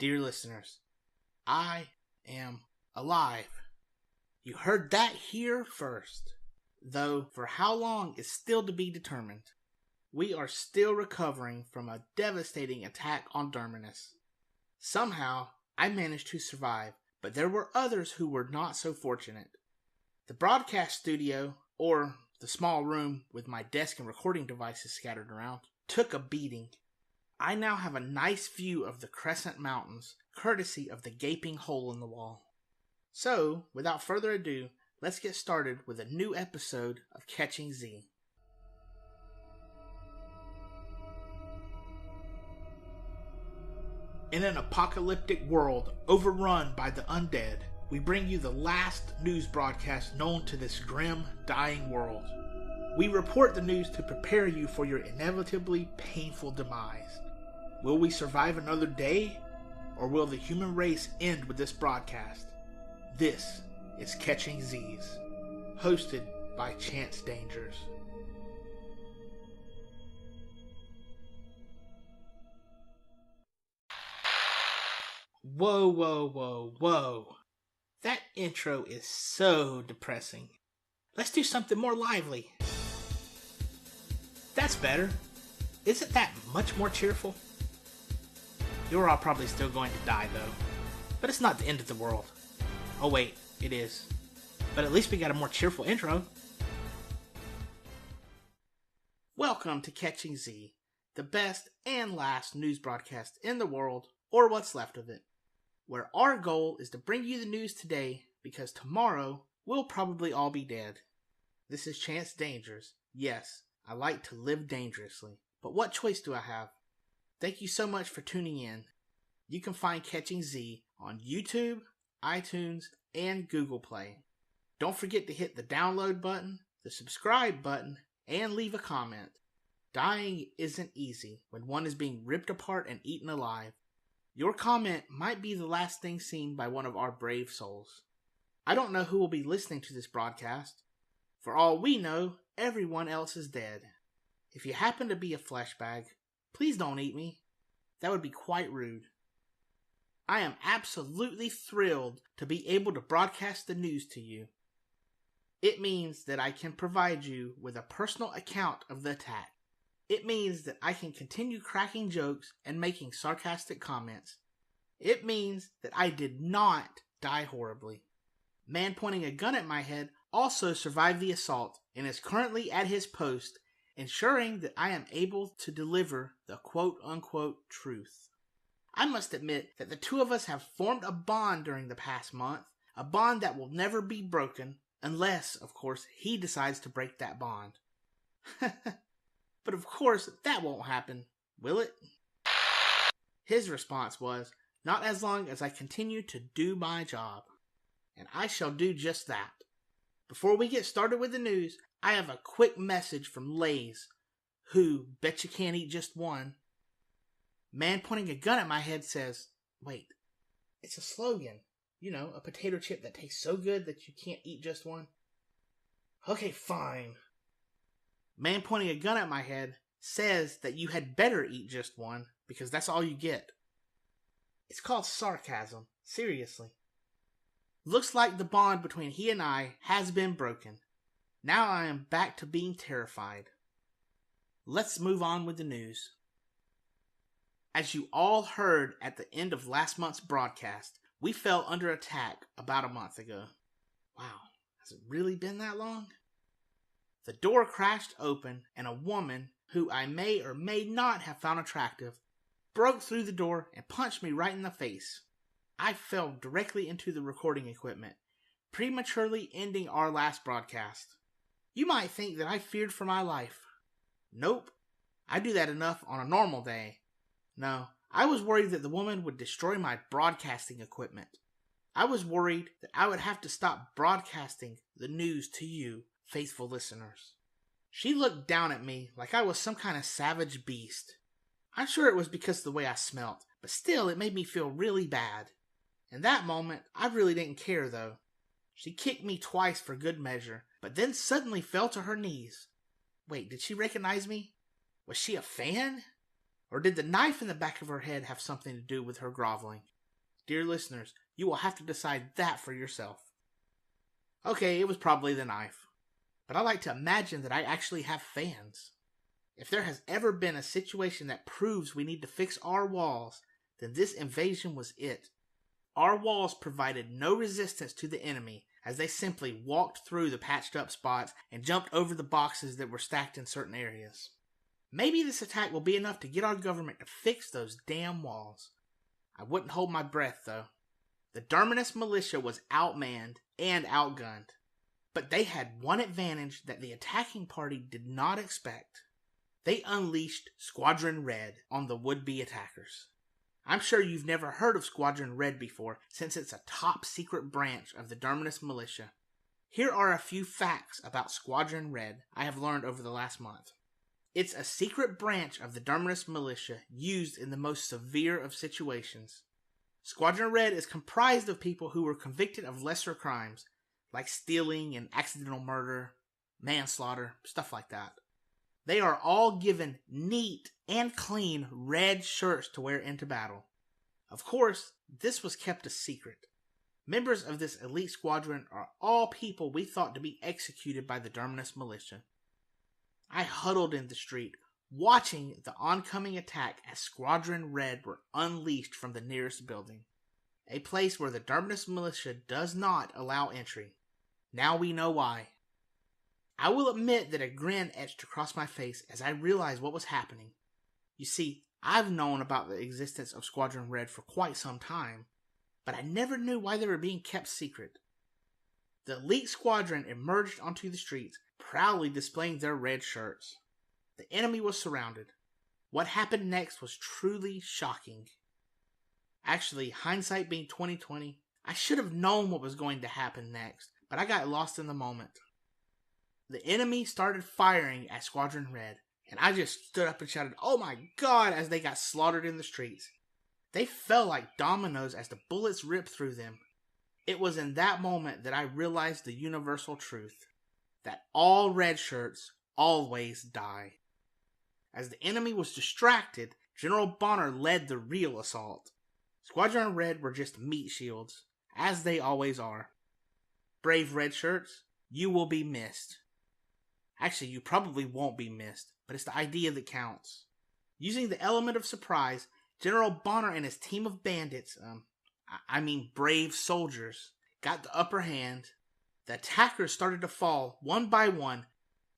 Dear listeners, I am alive. You heard that here first. Though for how long is still to be determined. We are still recovering from a devastating attack on Derminus. Somehow, I managed to survive, but there were others who were not so fortunate. The broadcast studio, or the small room with my desk and recording devices scattered around, took a beating. I now have a nice view of the Crescent Mountains, courtesy of the gaping hole in the wall. So, without further ado, let's get started with a new episode of Catching Z. In an apocalyptic world overrun by the undead, we bring you the last news broadcast known to this grim, dying world. We report the news to prepare you for your inevitably painful demise. Will we survive another day, or will the human race end with this broadcast? This is Catching Z's, hosted by Chance Dangers. Whoa. That intro is so depressing. Let's do something more lively. That's better. Isn't that much more cheerful? You're all probably still going to die though. But it's not the end of the world. Oh wait, it is. But at least we got a more cheerful intro. Welcome to Catching Z, the best and last news broadcast in the world, or what's left of it, where our goal is to bring you the news today because tomorrow we'll probably all be dead. This is Chance Dangers. Yes, I like to live dangerously, but what choice do I have? Thank you so much for tuning in. You can find Catching Z on YouTube, iTunes, and Google Play. Don't forget to hit the download button, the subscribe button, and leave a comment. Dying isn't easy when one is being ripped apart and eaten alive. Your comment might be the last thing seen by one of our brave souls. I don't know who will be listening to this broadcast. For all we know, everyone else is dead. If you happen to be a flesh bag, please don't eat me. That would be quite rude. I am absolutely thrilled to be able to broadcast the news to you. It means that I can provide you with a personal account of the attack. It means that I can continue cracking jokes and making sarcastic comments. It means that I did not die horribly. Man pointing a gun at my head also survived the assault and is currently at his post, ensuring that I am able to deliver the quote-unquote truth. I must admit that the two of us have formed a bond during the past month, a bond that will never be broken, unless, of course, he decides to break that bond. But of course, that won't happen, will it? His response was, not as long as I continue to do my job. And I shall do just that. Before we get started with the news, I have a quick message from Lay's, who bet you can't eat just one. Man pointing a gun at my head says, wait, it's a slogan. You know, a potato chip that tastes so good that you can't eat just one. Okay, fine. Man pointing a gun at my head says that you had better eat just one because that's all you get. It's called sarcasm, seriously. Looks like the bond between he and I has been broken. Now I am back to being terrified. Let's move on with the news. As you all heard at the end of last month's broadcast, we fell under attack about a month ago. Wow, has it really been that long? The door crashed open and a woman, who I may or may not have found attractive, broke through the door and punched me right in the face. I fell directly into the recording equipment, prematurely ending our last broadcast. You might think that I feared for my life. Nope, I do that enough on a normal day. No, I was worried that the woman would destroy my broadcasting equipment. I was worried that I would have to stop broadcasting the news to you, faithful listeners. She looked down at me like I was some kind of savage beast. I'm sure it was because of the way I smelt, but still it made me feel really bad. In that moment, I really didn't care though. She kicked me twice for good measure, but then suddenly fell to her knees. Wait, did she recognize me? Was she a fan? Or did the knife in the back of her head have something to do with her groveling? Dear listeners, you will have to decide that for yourself. Okay, it was probably the knife. But I like to imagine that I actually have fans. If there has ever been a situation that proves we need to fix our walls, then this invasion was it. Our walls provided no resistance to the enemy, as they simply walked through the patched up spots and jumped over the boxes that were stacked in certain areas. Maybe this attack will be enough to get our government to fix those damn walls. I wouldn't hold my breath, though. The Derminus Militia was outmanned and outgunned, but they had one advantage that the attacking party did not expect. They unleashed Squadron Red on the would-be attackers. I'm sure you've never heard of Squadron Red before, since it's a top-secret branch of the Derminus Militia. Here are a few facts about Squadron Red I have learned over the last month. It's a secret branch of the Derminus Militia used in the most severe of situations. Squadron Red is comprised of people who were convicted of lesser crimes, like stealing and accidental murder, manslaughter, stuff like that. They are all given neat and clean red shirts to wear into battle. Of course, this was kept a secret. Members of this elite squadron are all people we thought to be executed by the Derminus Militia. I huddled in the street, watching the oncoming attack as Squadron Red were unleashed from the nearest building, a place where the Derminus Militia does not allow entry. Now we know why. I will admit that a grin etched across my face as I realized what was happening. You see, I've known about the existence of Squadron Red for quite some time, but I never knew why they were being kept secret. The elite squadron emerged onto the streets, proudly displaying their red shirts. The enemy was surrounded. What happened next was truly shocking. Actually, hindsight being 2020, I should have known what was going to happen next, but I got lost in the moment. The enemy started firing at Squadron Red, and I just stood up and shouted, "Oh my God," as they got slaughtered in the streets. They fell like dominoes as the bullets ripped through them. It was in that moment that I realized the universal truth, that all red shirts always die. As the enemy was distracted, General Bonner led the real assault. Squadron Red were just meat shields, as they always are. Brave red shirts, you will be missed. Actually, you probably won't be missed, but it's the idea that counts. Using the element of surprise, General Bonner and his team of bandits, brave soldiers, got the upper hand. The attackers started to fall, one by one.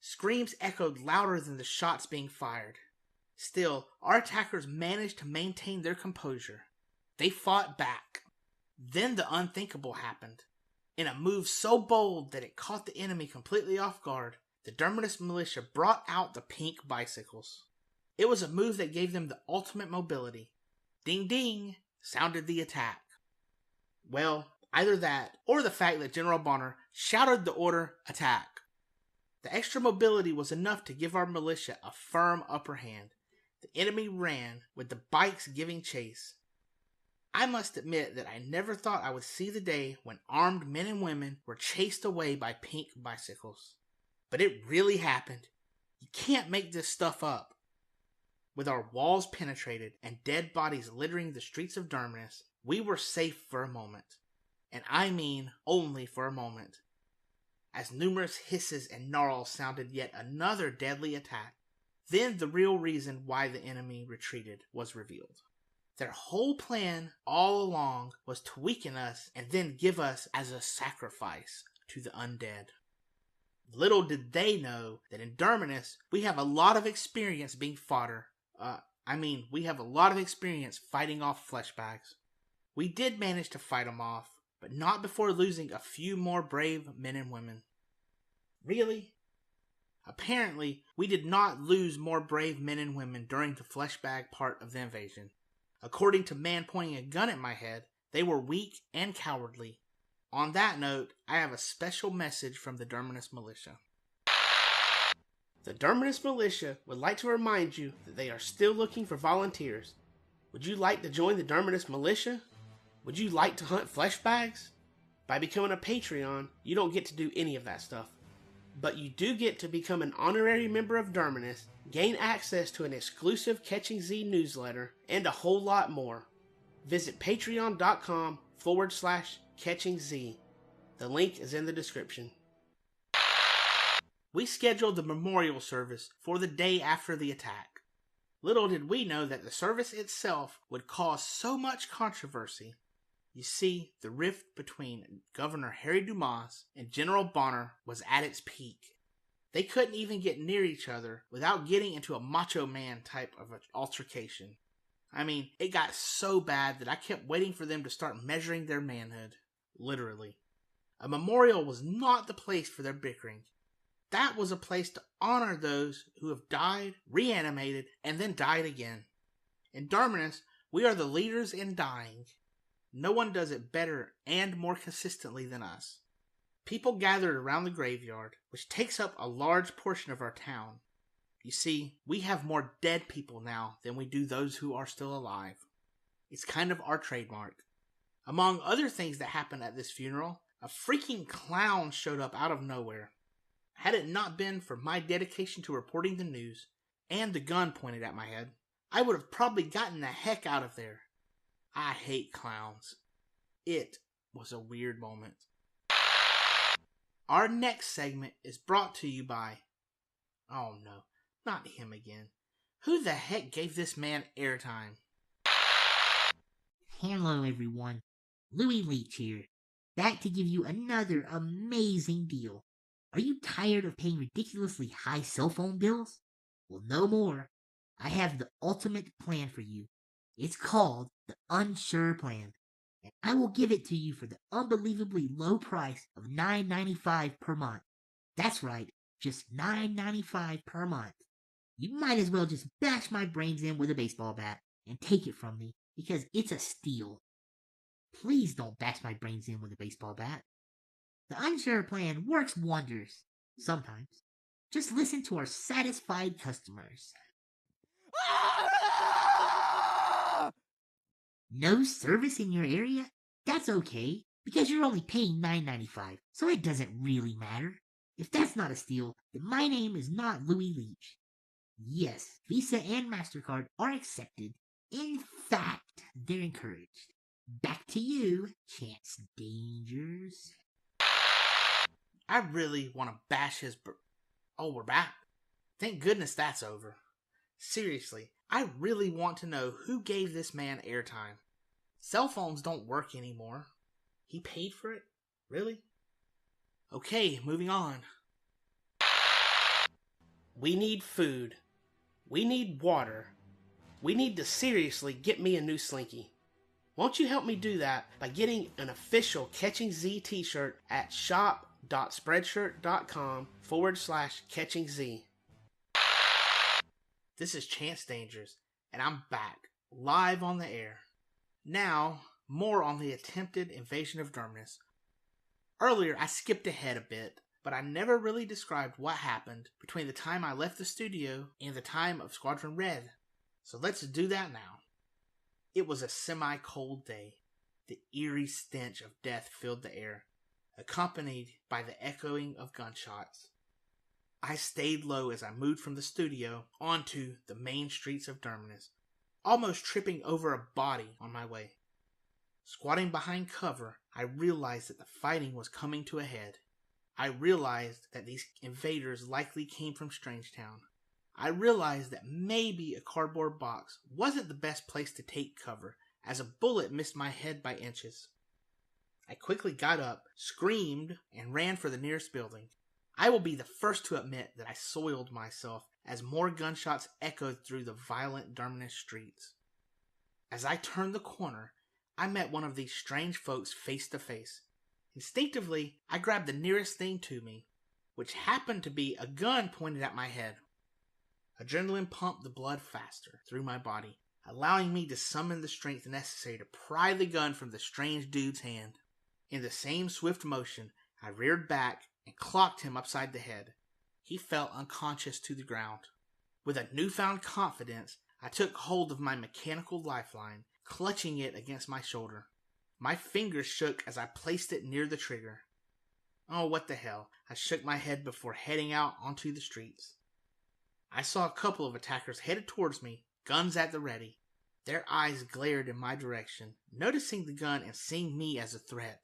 Screams echoed louder than the shots being fired. Still, our attackers managed to maintain their composure. They fought back. Then the unthinkable happened. In a move so bold that it caught the enemy completely off guard, the Derminus Militia brought out the pink bicycles. It was a move that gave them the ultimate mobility. Ding ding, sounded the attack. Well, either that, or the fact that General Bonner shouted the order, "Attack." The extra mobility was enough to give our militia a firm upper hand. The enemy ran, with the bikes giving chase. I must admit that I never thought I would see the day when armed men and women were chased away by pink bicycles. But it really happened. You can't make this stuff up. With our walls penetrated and dead bodies littering the streets of Derminus, we were safe for a moment. And I mean only for a moment. As numerous hisses and gnarls sounded yet another deadly attack, then the real reason why the enemy retreated was revealed. Their whole plan all along was to weaken us and then give us as a sacrifice to the undead. Little did they know that in Derminus, we have a lot of experience being fodder. We have a lot of experience fighting off flesh bags. We did manage to fight them off, but not before losing a few more brave men and women. Really? Apparently, we did not lose more brave men and women during the flesh bag part of the invasion. According to man pointing a gun at my head, they were weak and cowardly. On that note, I have a special message from the Derminus Militia. The Derminus Militia would like to remind you that they are still looking for volunteers. Would you like to join the Derminus Militia? Would you like to hunt flesh bags? By becoming a Patreon, you don't get to do any of that stuff. But you do get to become an honorary member of Derminus, gain access to an exclusive Catching Z newsletter, and a whole lot more. visit patreon.com/catchingz. The link is in the description. We scheduled the memorial service for the day after the attack. Little did we know that the service itself would cause so much controversy. You see, the rift between Governor Harry Dumas and General Bonner was at its peak. They couldn't even get near each other without getting into a macho man type of altercation. I mean, it got so bad that I kept waiting for them to start measuring their manhood. Literally. A memorial was not the place for their bickering. That was a place to honor those who have died, reanimated, and then died again. In Derminus, we are the leaders in dying. No one does it better and more consistently than us. People gathered around the graveyard, which takes up a large portion of our town. You see, we have more dead people now than we do those who are still alive. It's kind of our trademark. Among other things that happened at this funeral, a freaking clown showed up out of nowhere. Had it not been for my dedication to reporting the news and the gun pointed at my head, I would have probably gotten the heck out of there. I hate clowns. It was a weird moment. Our next segment is brought to you by... Oh no, not him again. Who the heck gave this man airtime? Hello everyone, Louis Leach here, back to give you another amazing deal. Are you tired of paying ridiculously high cell phone bills? Well, no more. I have the ultimate plan for you. It's called the Unsure Plan, and I will give it to you for the unbelievably low price of $9.95 per month. That's right, just $9.95 per month. You might as well just bash my brains in with a baseball bat and take it from me, because it's a steal. Please don't bash my brains in with a baseball bat. The Unsure Plan works wonders. Sometimes. Just listen to our satisfied customers. No service in your area? That's okay, because you're only paying $9.95, so it doesn't really matter. If that's not a steal, then my name is not Louis Leach. Yes, Visa and MasterCard are accepted. In fact, they're encouraged. Back to you, Chance Dangers. I really want to bash his... Oh, we're back. Thank goodness that's over. Seriously, I really want to know who gave this man airtime. Cell phones don't work anymore. He paid for it? Really? Okay, moving on. We need food. We need water. We need to seriously get me a new slinky. Won't you help me do that by getting an official Catching Z t-shirt at shop.spreadshirt.com/Catching Z. This is Chance Dangers, and I'm back, live on the air. Now, more on the attempted invasion of Derminus. Earlier, I skipped ahead a bit, but I never really described what happened between the time I left the studio and the time of Squadron Red. So let's do that now. It was a semi-cold day. The eerie stench of death filled the air, accompanied by the echoing of gunshots. I stayed low as I moved from the studio onto the main streets of Derminus, almost tripping over a body on my way. Squatting behind cover, I realized that the fighting was coming to a head. I realized that these invaders likely came from Strangetown. I realized that maybe a cardboard box wasn't the best place to take cover, as a bullet missed my head by inches. I quickly got up, screamed, and ran for the nearest building. I will be the first to admit that I soiled myself as more gunshots echoed through the violent Derminus streets. As I turned the corner, I met one of these strange folks face to face. Instinctively, I grabbed the nearest thing to me, which happened to be a gun pointed at my head. Adrenaline pumped the blood faster through my body, allowing me to summon the strength necessary to pry the gun from the strange dude's hand. In the same swift motion, I reared back and clocked him upside the head. He fell unconscious to the ground. With a newfound confidence, I took hold of my mechanical lifeline, clutching it against my shoulder. My fingers shook as I placed it near the trigger. Oh, what the hell. I shook my head before heading out onto the streets. I saw a couple of attackers headed towards me, guns at the ready. Their eyes glared in my direction, noticing the gun and seeing me as a threat.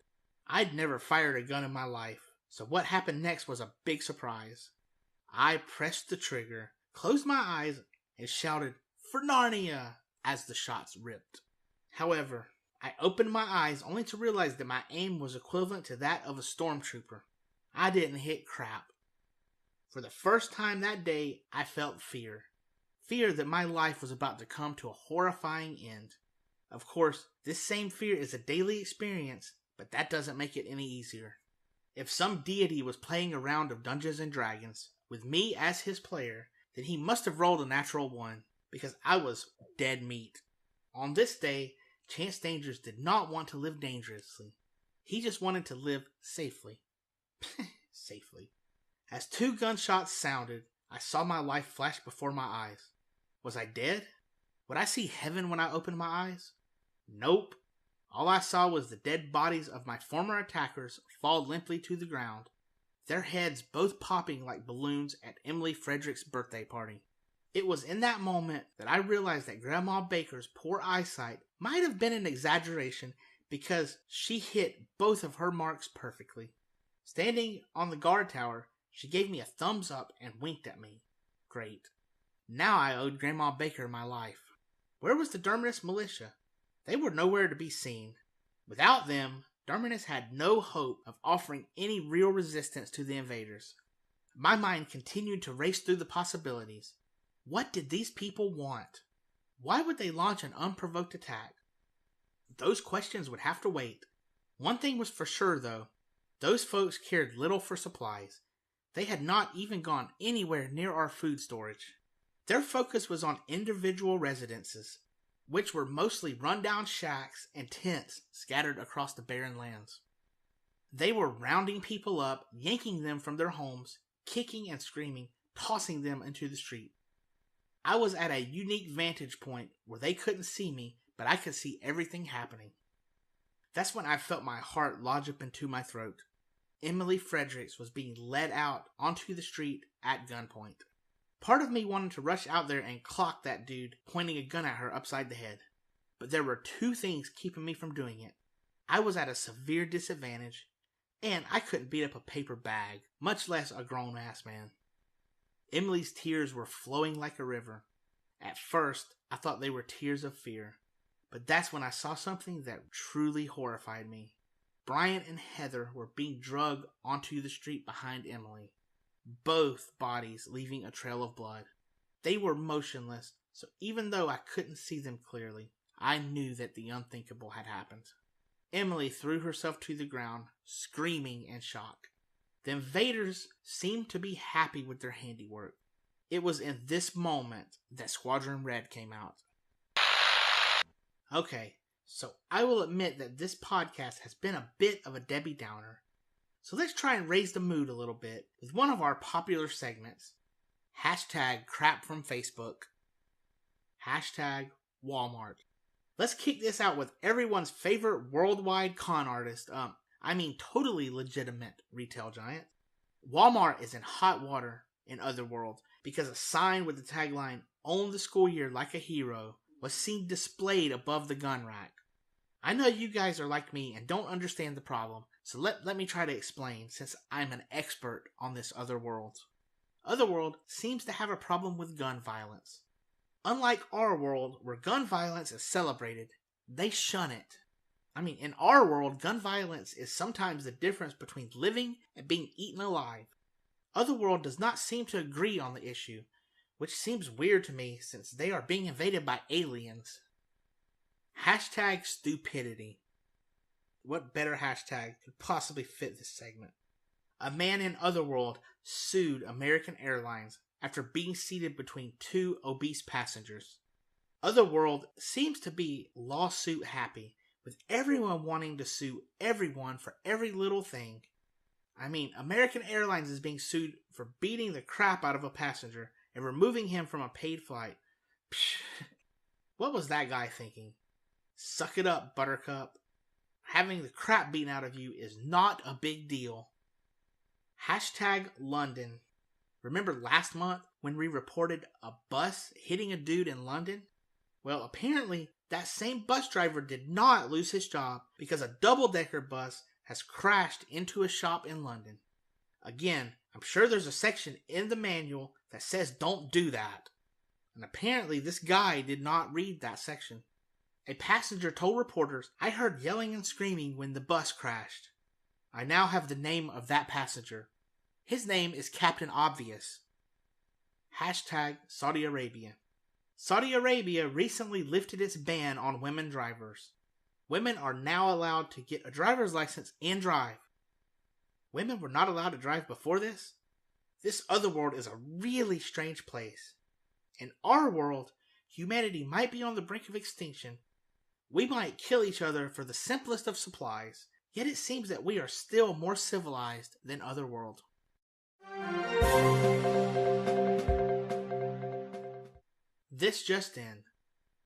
I'd never fired a gun in my life, so what happened next was a big surprise. I pressed the trigger, closed my eyes, and shouted, "For Narnia!" as the shots ripped. However, I opened my eyes only to realize that my aim was equivalent to that of a stormtrooper. I didn't hit crap. For the first time that day, I felt fear. Fear that my life was about to come to a horrifying end. Of course, this same fear is a daily experience, but that doesn't make it any easier. If some deity was playing a round of Dungeons and Dragons, with me as his player, then he must have rolled a natural one, because I was dead meat. On this day, Chance Dangers did not want to live dangerously. He just wanted to live safely. Safely. As 2 gunshots sounded, I saw my life flash before my eyes. Was I dead? Would I see heaven when I opened my eyes? Nope. All I saw was the dead bodies of my former attackers fall limply to the ground, their heads both popping like balloons at Emily Frederick's birthday party. It was in that moment that I realized that Grandma Baker's poor eyesight might have been an exaggeration because she hit both of her marks perfectly. Standing on the guard tower, she gave me a thumbs up and winked at me. Great. Now I owed Grandma Baker my life. Where was the Derminus Militia? They were nowhere to be seen. Without them, Derminus had no hope of offering any real resistance to the invaders. My mind continued to race through the possibilities. What did these people want? Why would they launch an unprovoked attack? Those questions would have to wait. One thing was for sure, though. Those folks cared little for supplies. They had not even gone anywhere near our food storage. Their focus was on individual residences, which were mostly rundown shacks and tents scattered across the barren lands. They were rounding people up, yanking them from their homes, kicking and screaming, tossing them into the street. I was at a unique vantage point where they couldn't see me, but I could see everything happening. That's when I felt my heart lodge up into my throat. Emily Fredericks was being led out onto the street at gunpoint. Part of me wanted to rush out there and clock that dude pointing a gun at her upside the head. But there were 2 things keeping me from doing it. I was at a severe disadvantage, and I couldn't beat up a paper bag, much less a grown-ass man. Emily's tears were flowing like a river. At first, I thought they were tears of fear. But that's when I saw something that truly horrified me. Brian and Heather were being dragged onto the street behind Emily, both bodies leaving a trail of blood. They were motionless, so even though I couldn't see them clearly, I knew that the unthinkable had happened. Emily threw herself to the ground, screaming in shock. The invaders seemed to be happy with their handiwork. It was in this moment that Squadron Red came out. Okay, so I will admit that this podcast has been a bit of a Debbie Downer. So let's try and raise the mood a little bit with one of our popular segments. Hashtag crap from Facebook. Hashtag Walmart. Let's kick this out with everyone's favorite worldwide con artist, totally legitimate retail giant. Walmart is in hot water in Otherworld because a sign with the tagline, "Own the school year like a hero," was seen displayed above the gun rack. I know you guys are like me and don't understand the problem, so let me try to explain since I'm an expert on this Otherworld. Otherworld seems to have a problem with gun violence. Unlike our world, where gun violence is celebrated, they shun it. In our world, gun violence is sometimes the difference between living and being eaten alive. Otherworld does not seem to agree on the issue, which seems weird to me since they are being invaded by aliens. Hashtag stupidity. What better hashtag could possibly fit this segment? A man in Otherworld sued American Airlines after being seated between 2 obese passengers. Otherworld seems to be lawsuit happy, with everyone wanting to sue everyone for every little thing. American Airlines is being sued for beating the crap out of a passenger and removing him from a paid flight. Psh, what was that guy thinking? Suck it up, Buttercup. Having the crap beaten out of you is not a big deal. Hashtag London. Remember last month when we reported a bus hitting a dude in London? Well, apparently, that same bus driver did not lose his job because a double-decker bus has crashed into a shop in London. Again, I'm sure there's a section in the manual that says don't do that. And apparently this guy did not read that section. A passenger told reporters, "I heard yelling and screaming when the bus crashed." I now have the name of that passenger. His name is Captain Obvious. Hashtag Saudi Arabia. Saudi Arabia recently lifted its ban on women drivers. Women are now allowed to get a driver's license and drive. Women were not allowed to drive before this? This other world is a really strange place. In our world, humanity might be on the brink of extinction. We might kill each other for the simplest of supplies, yet it seems that we are still more civilized than Otherworld. This just in.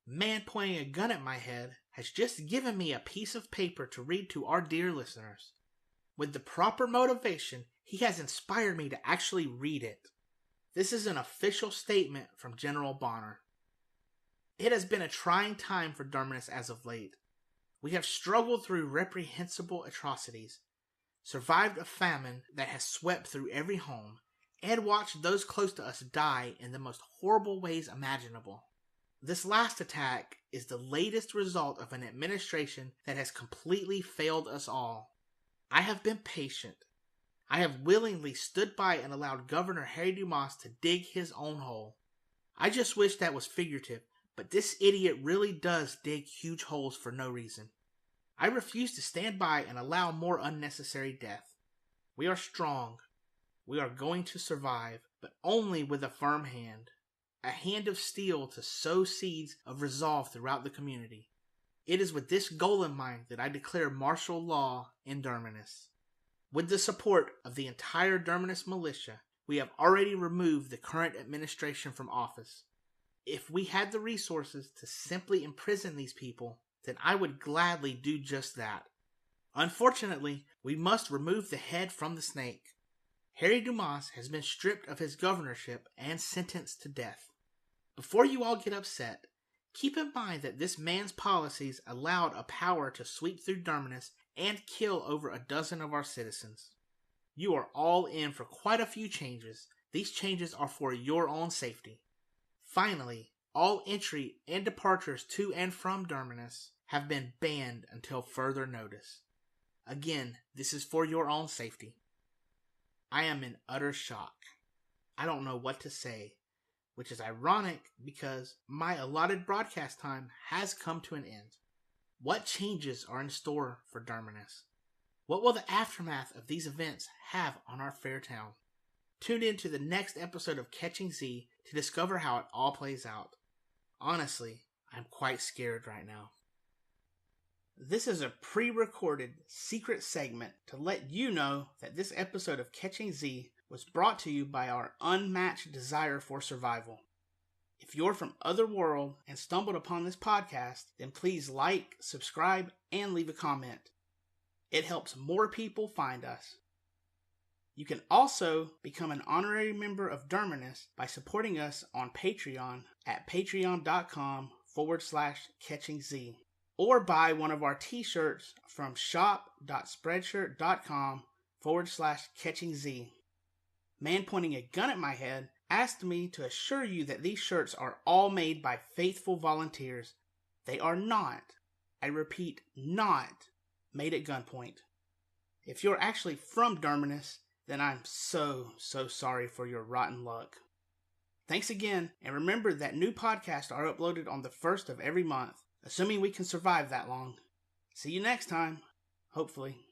Man pointing a gun at my head has just given me a piece of paper to read to our dear listeners. With the proper motivation, he has inspired me to actually read it. This is an official statement from General Bonner. It has been a trying time for Derminus as of late. We have struggled through reprehensible atrocities, survived a famine that has swept through every home, and watched those close to us die in the most horrible ways imaginable. This last attack is the latest result of an administration that has completely failed us all. I have been patient. I have willingly stood by and allowed Governor Harry Dumas to dig his own hole. I just wish that was figurative, but this idiot really does dig huge holes for no reason. I refuse to stand by and allow more unnecessary death. We are strong. We are going to survive, but only with a firm hand. A hand of steel to sow seeds of resolve throughout the community. It is with this goal in mind that I declare martial law in Derminus. With the support of the entire Derminus Militia, we have already removed the current administration from office. If we had the resources to simply imprison these people, then I would gladly do just that. Unfortunately, we must remove the head from the snake. Harry Dumas has been stripped of his governorship and sentenced to death. Before you all get upset, keep in mind that this man's policies allowed a power to sweep through Derminus and kill over a dozen of our citizens. You are all in for quite a few changes. These changes are for your own safety. Finally, all entry and departures to and from Derminus have been banned until further notice. Again, this is for your own safety. I am in utter shock. I don't know what to say, which is ironic because my allotted broadcast time has come to an end. What changes are in store for Derminus? What will the aftermath of these events have on our fair town? Tune in to the next episode of Catching Z to discover how it all plays out. Honestly, I'm quite scared right now. This is a pre-recorded secret segment to let you know that this episode of Catching Z was brought to you by our unmatched desire for survival. If you're from Otherworld and stumbled upon this podcast, then please like, subscribe, and leave a comment. It helps more people find us. You can also become an honorary member of Derminus by supporting us on Patreon at patreon.com/catchingz. Or buy one of our t-shirts from shop.spreadshirt.com/catchingz. Man pointing a gun at my head asked me to assure you that these shirts are all made by faithful volunteers. They are not, I repeat, not made at gunpoint. If you're actually from Derminus, then I'm so sorry for your rotten luck. Thanks again, and remember that new podcasts are uploaded on the 1st of every month. Assuming we can survive that long. See you next time, hopefully.